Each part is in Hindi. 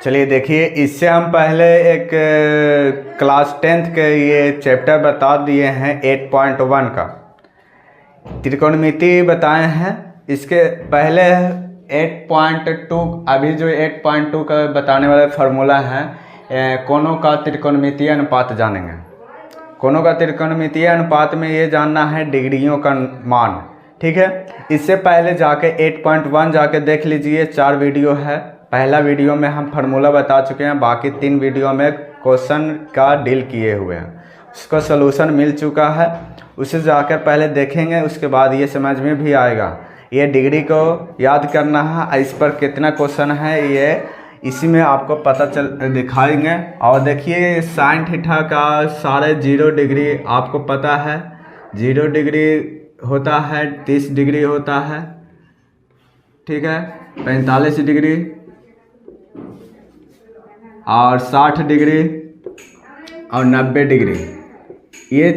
चलिए देखिए, इससे हम पहले एक क्लास 10th के ये चैप्टर बता दिए हैं 8.1 का, त्रिकोणमिति बताए हैं। इसके पहले 8.2, अभी जो 8.2 का बताने वाला फार्मूला है, कोनों का त्रिकोणमितीय अनुपात जानेंगे। कोनों का त्रिकोणमितीय अनुपात में ये जानना है डिग्रियों का मान, ठीक है। इससे पहले जाके 8.1 जाके देख लीजिए, 4 वीडियो है। पहला वीडियो में हम फार्मूला बता चुके हैं, बाकी 3 वीडियो में क्वेश्चन का डील किए हुए हैं, उसका सलूशन मिल चुका है। उसे जाकर पहले देखेंगे, उसके बाद ये समझ में भी आएगा। ये डिग्री को याद करना है, इस पर कितना क्वेश्चन है ये इसी में आपको पता चल दिखाएंगे। और देखिए साइन थीटा का सारे 0 डिग्री आपको पता है। 0 डिग्री होता है, 30 डिग्री होता है, ठीक है, 45 डिग्री और 60 डिग्री और 90 डिग्री। ये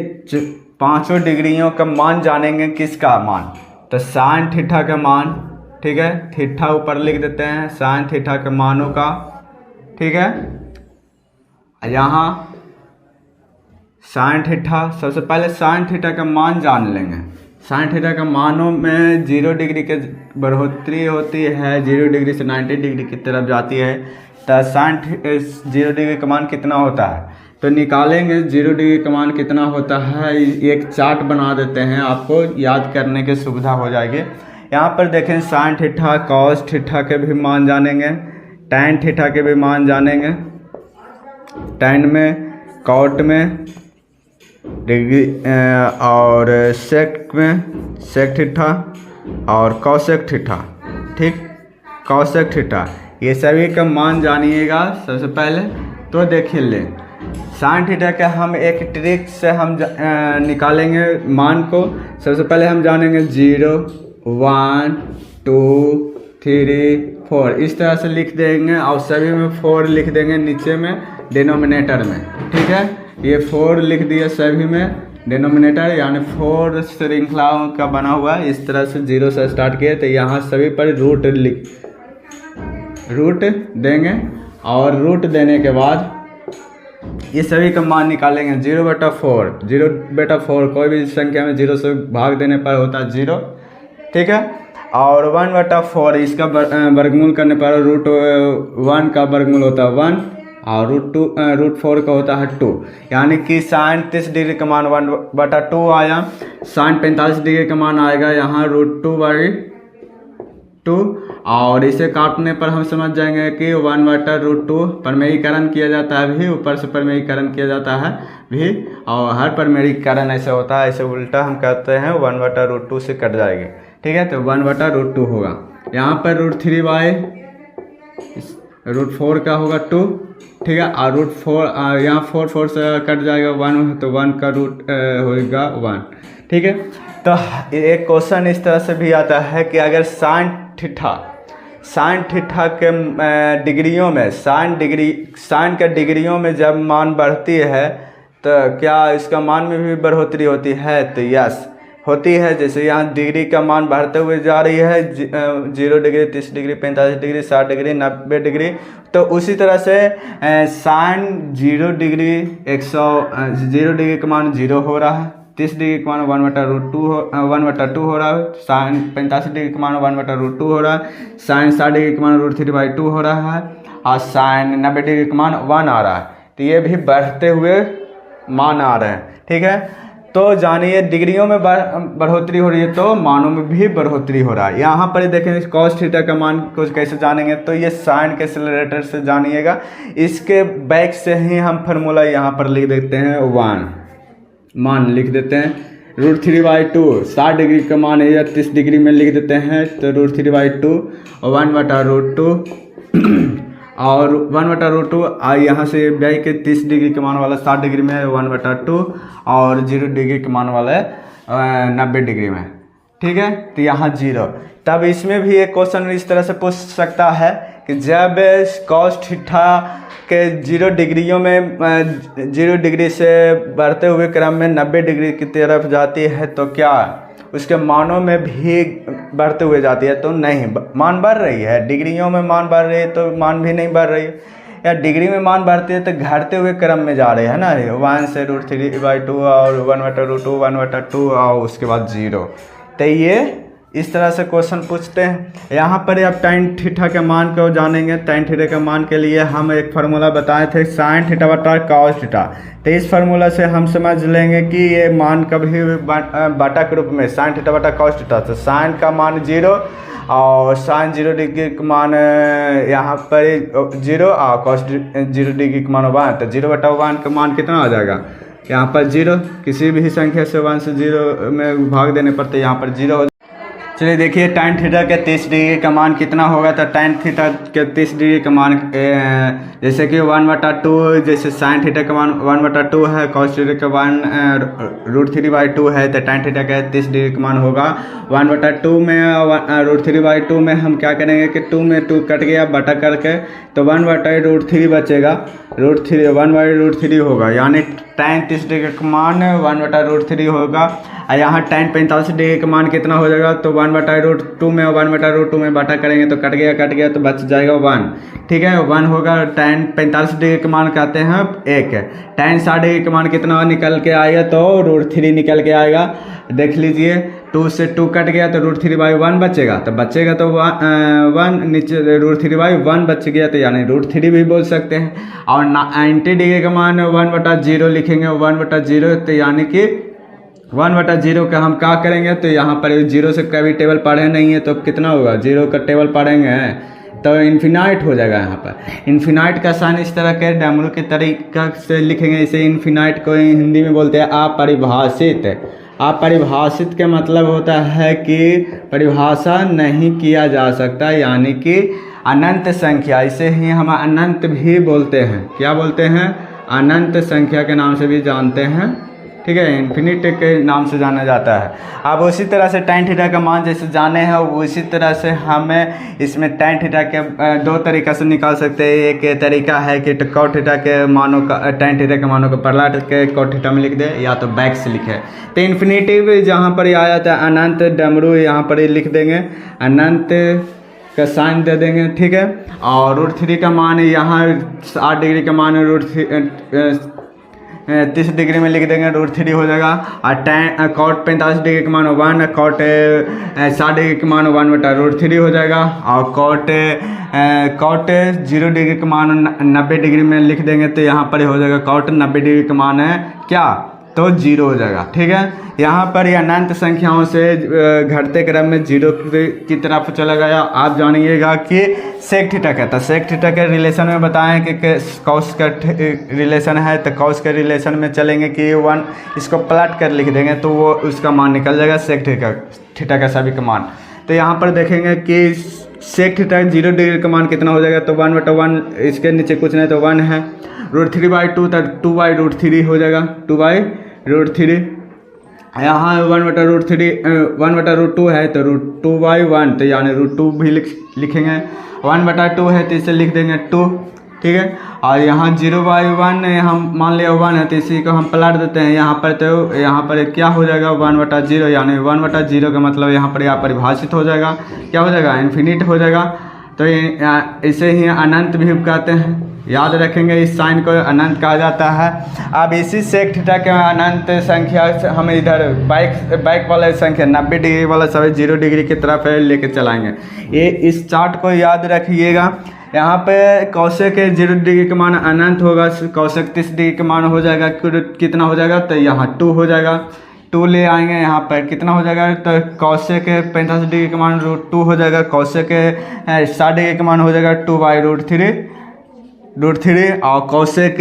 5 डिग्रियों का मान जानेंगे। किसका मान? तो साइन थीटा का मान, ठीक है, थीटा ऊपर लिख देते हैं, साइन थीटा के मानों का, ठीक है। यहाँ साइन थीटा, सबसे पहले साइन थीटा का मान जान लेंगे। साइन थीटा का मानों में 0 डिग्री के बढ़ोतरी होती है, 0 डिग्री से 90 डिग्री की तरफ जाती है। तो साइन 0 डिग्री का मान कितना होता है तो निकालेंगे। 0 डिग्री का मान कितना होता है, एक चार्ट बना देते हैं, आपको याद करने की सुविधा हो जाएगी। यहाँ पर देखें, साइन थीटा कॉस थीटा के भी मान जानेंगे, टैन थीटा के भी मान जानेंगे। टैन में, कॉट में, डिग्री और सेक में सेक थीटा और कॉसेक थीटा, ठीक, कॉसेक थीटा, ये सभी का मान जानिएगा। सबसे पहले तो देखिए ले, साइन थीटा का हम एक ट्रिक से हम निकालेंगे मान को। सबसे पहले हम जानेंगे 0, 1, 2, 3, 4, इस तरह से लिख देंगे और सभी में 4 लिख देंगे नीचे में डिनोमिनेटर में, ठीक है। ये 4 लिख दिया सभी में डिनोमिनेटर, यानी 4 श्रृंखलाओं का बना हुआ है। इस तरह से 0 से स्टार्ट किए तो यहाँ सभी पर रूट देंगे और रूट देने के बाद ये सभी का मान निकालेंगे। 0/4, 0/4 कोई भी संख्या में 0 से भाग देने पर होता है 0, ठीक है। और 1/4 इसका वर्गमूल करने पर √1 का वर्गमूल होता है 1 और √4 का होता है 2। यानी कि साइन 30 डिग्री का मान 1/2 आया। साइन 45 डिग्री का मान आएगा यहाँ √2/2। और इसे काटने पर हम समझ जाएंगे कि 1/√2 परमेयीकरण किया जाता है भी, ऊपर से परमेयीकरण किया जाता है भी, और हर परमेयीकरण ऐसे होता है, ऐसे उल्टा हम कहते हैं 1/√2 से कट जाएगी, ठीक है। तो 1/√2 होगा। यहाँ पर √4 का होगा 2, ठीक है, और √4 यहाँ 4 से कट जाएगा 1, तो 1 का रूट होगा 1, ठीक है। तो एक क्वेश्चन इस तरह से भी आता है कि अगर साइन थीटा के डिग्रियों में, साइन के डिग्रियों में जब मान बढ़ती है तो क्या इसका मान में भी बढ़ोतरी होती है? तो यस होती है। जैसे यहाँ डिग्री का मान बढ़ते हुए जा रही है, 0 degree, 30 degree, 45 degree, 60 degree, 90 degree. तो उसी तरह से साइन 0 डिग्री 0 डिग्री का मान 0 हो रहा है, 30 डिग्री का मान 1/2 हो रहा है, साइन 45 डिग्री का मान 1/2 हो रहा है, साइन 60 डिग्री का मान √3/2 हो रहा है, और साइन 90 डिग्री का मान 1 आ रहा है। तो ये भी बढ़ते हुए मान आ रहे हैं, ठीक है। तो जानिए डिग्रियों में बढ़ोतरी हो रही है तो मानों में भी बढ़ोतरी हो रहा है। यहाँ पर देखें कॉस थीटा का मान को कैसे जानेंगे, तो ये साइन के एक्सेलरेटर से जानिएगा। इसके बैक से ही हम फार्मूला यहाँ पर लिख देते हैं 1, मान लिख देते हैं √3/2, 60 डिग्री का मान है या 30 डिग्री में लिख देते हैं, तो √3/2 और 1/√2 और 1/√2 यहाँ से बैक के 30 डिग्री के मान वाला 60 डिग्री में 1/2 और 0 डिग्री के मान वाला 90 डिग्री में, ठीक है। तो यहाँ 0। तब इसमें भी एक क्वेश्चन इस तरह से पूछ सकता है कि जब कॉस थीटा के 0 डिग्रियों में 0 डिग्री से बढ़ते हुए क्रम में 90 डिग्री की तरफ जाती है तो क्या उसके मानों में भी बढ़ते हुए जाती है, तो नहीं, मान बढ़ रही है, डिग्रियों में मान बढ़ रही है तो मान भी नहीं बढ़ रही है, या डिग्री में मान बढ़ती है तो घटते हुए क्रम में जा रहे हैं ना, 1 से √3/2 और 1/√2 1/2 और उसके बाद 0। तो ये इस तरह से क्वेश्चन पूछते हैं। यहाँ पर आप tan थीटा के मान को जानेंगे। tan थीटा के मान के लिए हम एक फार्मूला बताए थे, sin थीटा बटा cos थीटा। तो इस फार्मूला से हम समझ लेंगे कि ये मान कभी बटा के रूप में sin थीटा बटा cos थीटा, तो sin का मान 0 और sin 0 डिग्री का मान यहाँ पर 0 और cos 0 डिग्री का मान 1, तो 0/1 का मान कितना हो जाएगा, यहाँ पर 0। किसी भी संख्या से 1 से 0 में भाग देने पर तो यहाँ पर 0 हो। चलिए देखिए tan थीटा के 30 डिग्री का मान कितना होगा, तो tan थीटा के 30 डिग्री का मान जैसे कि 1/2, जैसे sin थीटा का मान 1/2 है, cos थीटा का मान √3/2 है, तो tan थीटा का 30 डिग्री का मान होगा 1/2 में √3/2 में हम क्या करेंगे कि 2 में 2 कट गया बटा करके, तो 1/√3 बचेगा, √1/√3 होगा, यानी tan 30 डिग्री का मान 1/√3 होगा। और यहाँ tan 45 डिग्री का मान कितना हो जाएगा, तो 1/√2 में 1/√2 में बटा करेंगे तो कट गया तो बच जाएगा 1, ठीक है, 1 होगा। tan 45 डिग्री का मान कहते हैं 1। tan 60 डिग्री का मान कितना निकल के आएगा, तो √3 निकल के आएगा। देख लीजिए 2 से 2 कट गया तो √3/1 बचेगा, तो बचेगा तो 1 नीचे √3/1 बच गया, तो यानी √3 भी बोल सकते हैं। और 90 डिग्री का मान 1/0 लिखेंगे, 1/0, तो यानी कि 1/0 का हम क्या करेंगे, तो यहाँ पर 0 से कभी टेबल पढ़े नहीं है तो कितना होगा, 0 का टेबल पढ़ेंगे तो इन्फिनाइट हो जाएगा। यहाँ पर इन्फिनाइट का साइन इस तरह के डमरू के तरीका से लिखेंगे। इसे इन्फिनाइट को हिंदी में बोलते हैं अपरिभाषित। अपरिभाषित का मतलब होता है कि परिभाषा नहीं किया जा सकता, यानी कि अनंत संख्या। इसे ही हम अनंत भी बोलते हैं। क्या बोलते हैं, अनंत संख्या के नाम से भी जानते हैं, ठीक है, इन्फिनिट के नाम से जाना जाता है। अब उसी तरह से tan थीटा का मान जैसे जाने हैं, उसी तरह से हमें इसमें tan थीटा के 2 तरीक़ा से निकाल सकते हैं। एक तरीका है कि cot थीटा के मानों का tan थीटा के मानों को पलट के cot थीटा में लिख दे, या तो बैक से लिखे। तो इन्फिनिटिव जहाँ पर आ जाता है अनंत, डमरू यहाँ पर लिख देंगे, अनंत का साइन दे देंगे, ठीक है। और √3 का मान यहाँ 60 डिग्री का मान 30 डिग्री में लिख देंगे, √3 हो जाएगा। और cot 45 डिग्री का मान 1, cot 60 डिग्री का मान 1/√3 हो जाएगा। और cot 0 डिग्री का मान 90 डिग्री में लिख देंगे, तो यहाँ पर हो जाएगा cot 90 डिग्री का मान है क्या, तो 0 हो जाएगा, ठीक है। यहाँ पर ये अनंत संख्याओं से घटते क्रम में 0 की तरफ चला गया। आप जानिएगा कि sec थीटा का, तो sec थीटा के रिलेशन में बताएं कि cos का रिलेशन है, तो cos के रिलेशन में चलेंगे कि 1 इसको पलट कर लिख देंगे तो वो उसका मान निकल जाएगा sec थीटा का सभी का मान। तो यहाँ पर देखेंगे कि sec थीटा 0 डिग्री का मान कितना हो जाएगा, तो 1/1, इसके नीचे कुछ नहीं तो 1 है, √3/2 तो 2/√3 हो जाएगा, 2/√3। यहाँ 1/√2 है तो √2/1, तो यानी √2 भी लिखेंगे। 1/2 है तो इसे लिख देंगे 2, ठीक है। और यहाँ 0/1 हम मान लिया 1 है, तो इसी को हम पलट देते हैं यहाँ पर, तो यहाँ पर क्या हो जाएगा 1/0, यानी 1/0 का मतलब यहाँ पर अपरिभाषित हो जाएगा, क्या हो जाएगा, इन्फिनिट हो जाएगा। तो इसे ही अनंत भी कहते हैं, याद रखेंगे, इस साइन को अनंत कहा जाता है। अब इसी sec थीटा के अनंत संख्या से हम इधर बैक वाला संख्या 90 डिग्री वाला सभी 0 डिग्री की तरफ लेके चलाएंगे। ये इस चार्ट को याद रखिएगा। यहाँ पे cosec 0 डिग्री का मान अनंत होगा, cosec 30 डिग्री का मान हो जाएगा, कितना हो जाएगा, तो यहाँ 2 हो जाएगा, 2 ले आएंगे, यहाँ पर कितना हो जाएगा, तो cosec 45 डिग्री का मान √2 हो जाएगा, cosec 60 डिग्री का मान हो जाएगा 2/√3, और cosec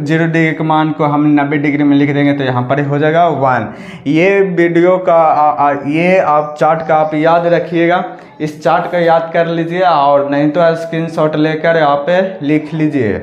0 डिग्री के मान को हम 90 डिग्री में लिख देंगे, तो यहाँ पर हो जाएगा 1। ये वीडियो का ये आप चार्ट का आप याद रखिएगा, इस चार्ट का याद कर लीजिए, और नहीं तो स्क्रीनशॉट लेकर आप लिख लीजिए।